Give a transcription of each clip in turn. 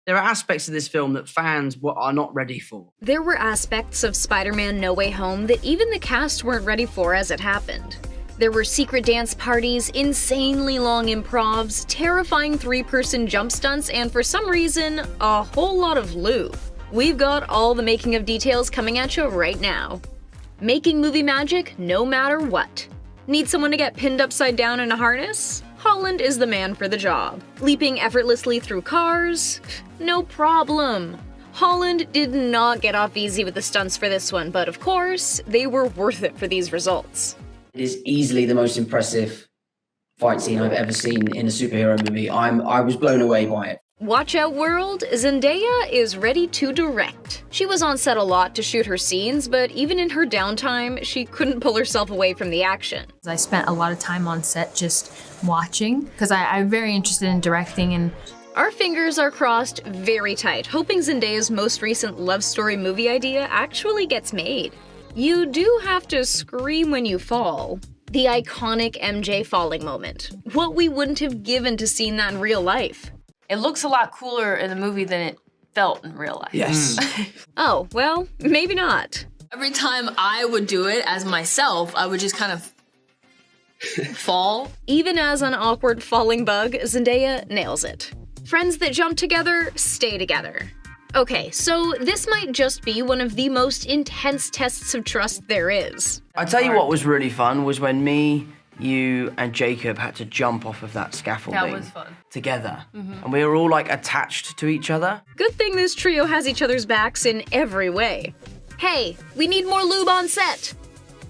There are aspects of this film that fans are not ready for. There were aspects of Spider-Man No Way Home that even the cast weren't ready for as it happened. There were secret dance parties, insanely long improvs, terrifying three-person jump stunts, and for some reason, a whole lot of lube. We've got all the making of details coming at you right now. Making movie magic no matter what. Need someone to get pinned upside down in a harness? Holland is the man for the job. Leaping effortlessly through cars? No problem. Holland did not get off easy with the stunts for this one, but of course, they were worth it for these results. It is easily the most impressive fight scene I've ever seen in a superhero movie. I was blown away by it. Watch out, world! Zendaya is ready to direct. She was on set a lot to shoot her scenes, but even in her downtime, she couldn't pull herself away from the action. I spent a lot of time on set just watching, because I'm very interested in directing, and our fingers are crossed very tight, hoping Zendaya's most recent love story movie idea actually gets made. You do have to scream when you fall. The iconic MJ falling moment. What we wouldn't have given to see that in real life. It looks a lot cooler in the movie than it felt in real life. Yes. Oh, well, maybe not. every time I would do it as myself, I would just kind of fall. Even as an awkward falling bug, Zendaya nails it. Friends that jump together, stay together. Okay, so this might just be one of the most intense tests of trust there is. I tell you what was really fun was when me, you, and Jacob had to jump off of that scaffolding. That was fun. Together. And we were all like attached to each other. Good thing this trio has each other's backs in every way. Hey, we need more lube on set.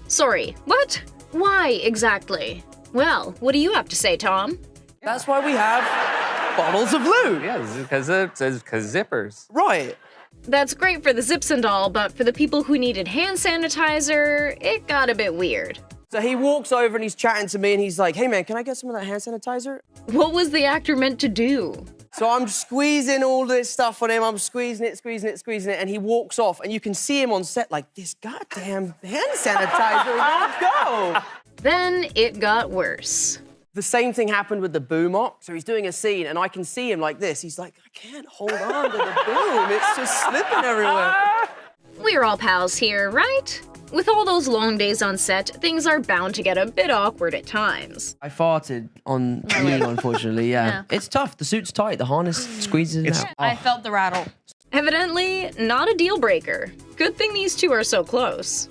Sorry, what? Why exactly? Well, what do you have to say, Tom? That's why we have bottles of lube. Yeah, because zippers. Right. That's great for the zips and all, but for the people who needed hand sanitizer, it got a bit weird. So he walks over and he's chatting to me and he's like, hey man, can I get some of that hand sanitizer? What was the actor meant to do? So I'm squeezing all this stuff on him, I'm squeezing it, and he walks off and you can see him on set like, this goddamn hand sanitizer won't go. Then it got worse. The same thing happened with the boom op. So he's doing a scene and I can see him like this. He's like, I can't hold on to the boom. It's just slipping everywhere. We're all pals here, right? With all those long days on set, things are bound to get a bit awkward at times. I farted on you, unfortunately, yeah. It's tough. The suit's tight. The harness squeezes it out. I felt the rattle. Evidently, not a deal breaker. Good thing these two are so close.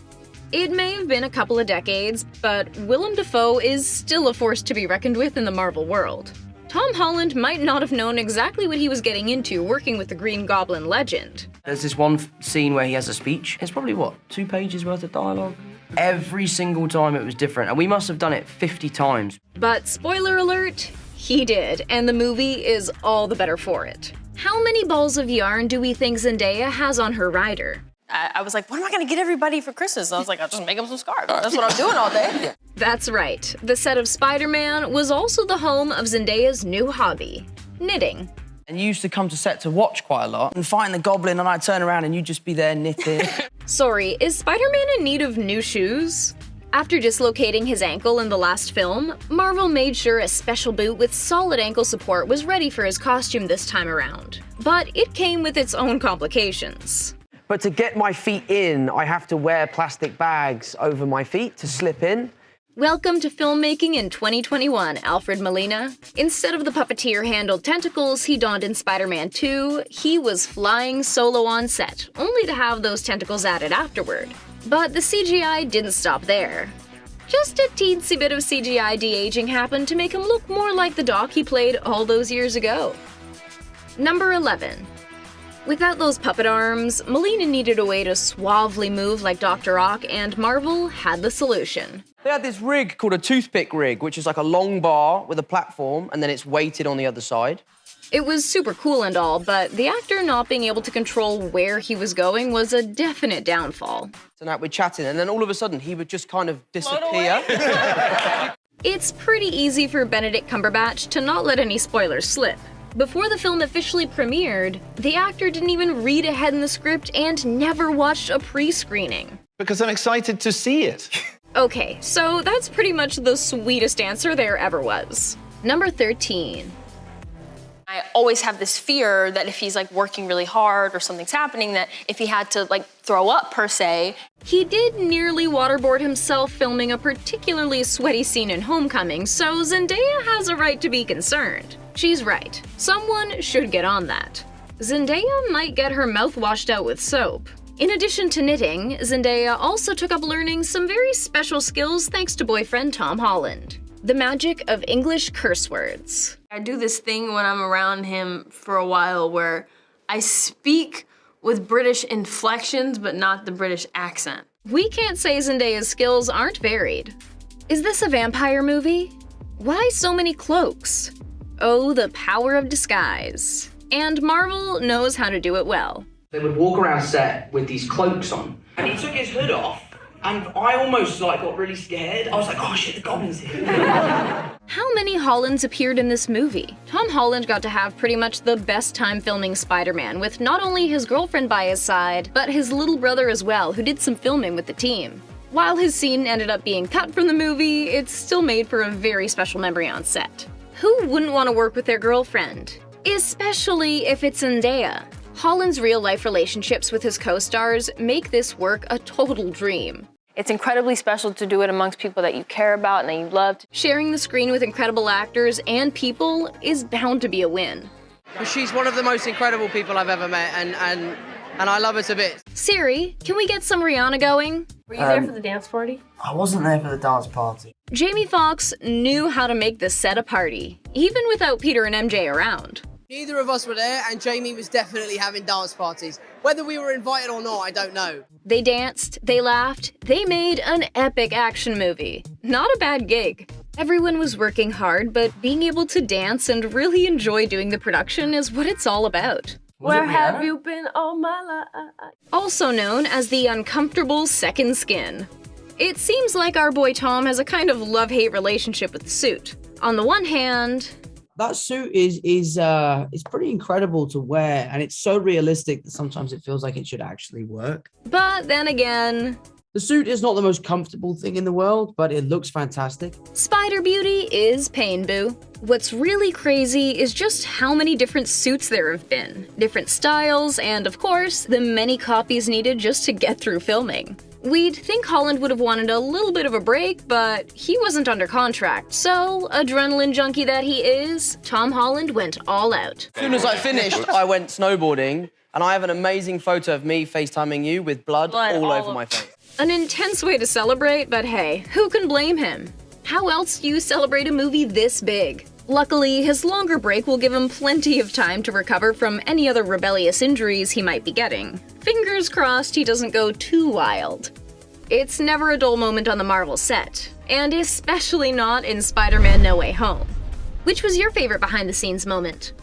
It may have been a couple of decades, but Willem Dafoe is still a force to be reckoned with in the Marvel world. Tom Holland might not have known exactly what he was getting into working with the Green Goblin legend. There's this one scene where he has a speech. It's probably, what, 2 pages worth of dialogue? Every single time it was different, and we must have done it 50 times. But spoiler alert, he did, and the movie is all the better for it. How many balls of yarn do we think Zendaya has on her rider? I was like, what am I gonna get everybody for Christmas? And I was like, I'll just make them some scarves. That's what I'm doing all day. That's right. The set of Spider-Man was also the home of Zendaya's new hobby, knitting. And you used to come to set to watch quite a lot and find the goblin, and I'd turn around and you'd just be there knitting. Sorry, is Spider-Man in need of new shoes? After dislocating his ankle in the last film, Marvel made sure a special boot with solid ankle support was ready for his costume this time around. But it came with its own complications. But to get my feet in, I have to wear plastic bags over my feet to slip in. Welcome to filmmaking in 2021, Alfred Molina. Instead of the puppeteer-handled tentacles he donned in Spider-Man 2, he was flying solo on set, only to have those tentacles added afterward. But the CGI didn't stop there. Just a teensy bit of CGI de-aging happened to make him look more like the Doc he played all those years ago. Number 11. Without those puppet arms, Molina needed a way to suavely move like Dr. Ock, and Marvel had the solution. They had this rig called a toothpick rig, which is like a long bar with a platform, and then it's weighted on the other side. It was super cool and all, but the actor not being able to control where he was going was a definite downfall. So now we're chatting, and then all of a sudden, he would just kind of disappear. It's pretty easy for Benedict Cumberbatch to not let any spoilers slip. Before the film officially premiered, the actor didn't even read ahead in the script and never watched a pre-screening. Because I'm excited to see it. Okay, so that's pretty much the sweetest answer there ever was. Number 13. I always have this fear that if he's like working really hard or something's happening, that if he had to like throw up per se. He did nearly waterboard himself filming a particularly sweaty scene in Homecoming, so Zendaya has a right to be concerned. She's right. Someone should get on that. Zendaya might get her mouth washed out with soap. In addition to knitting, Zendaya also took up learning some very special skills thanks to boyfriend Tom Holland. The magic of English curse words. I do this thing when I'm around him for a while where I speak with British inflections, but not the British accent. We can't say Zendaya's skills aren't varied. Is this a vampire movie? Why so many cloaks? Oh, the power of disguise. And Marvel knows how to do it well. They would walk around set with these cloaks on. And he took his hood off, and I almost got really scared. I was like, oh shit, the goblin's here. How many Hollands appeared in this movie? Tom Holland got to have pretty much the best time filming Spider-Man, with not only his girlfriend by his side, but his little brother as well, who did some filming with the team. While his scene ended up being cut from the movie, it's still made for a very special memory on set. Who wouldn't want to work with their girlfriend? Especially if it's Zendaya. Holland's real-life relationships with his co-stars make this work a total dream. It's incredibly special to do it amongst people that you care about and that you love. Sharing the screen with incredible actors and people is bound to be a win. She's one of the most incredible people I've ever met, and I love her to bits. Siri, can we get some Rihanna going? Were you there for the dance party? I wasn't there for the dance party. Jamie Foxx knew how to make this set a party, even without Peter and MJ around. Neither of us were there, and Jamie was definitely having dance parties. Whether we were invited or not, I don't know. They danced, they laughed, they made an epic action movie. Not a bad gig. Everyone was working hard, but being able to dance and really enjoy doing the production is what it's all about. Where have you been all my life? Also known as the uncomfortable second skin. It seems like our boy Tom has a kind of love-hate relationship with the suit. On the one hand, that suit is pretty incredible to wear, and it's so realistic that sometimes it feels like it should actually work. but then again, The suit is not the most comfortable thing in the world, but it looks fantastic. Spider Beauty is pain boo. What's really crazy is just how many different suits there have been, different styles, and of course, the many copies needed just to get through filming. We'd think Holland would have wanted a little bit of a break, but he wasn't under contract, so, adrenaline junkie that he is, Tom Holland went all out. As soon as I finished, I went snowboarding, and I have an amazing photo of me FaceTiming you with blood all over my face. An intense way to celebrate, but hey, who can blame him? How else do you celebrate a movie this big? Luckily, his longer break will give him plenty of time to recover from any other rebellious injuries he might be getting. Fingers crossed he doesn't go too wild. It's never a dull moment on the Marvel set, and especially not in Spider-Man No Way Home. Which was your favorite behind-the-scenes moment?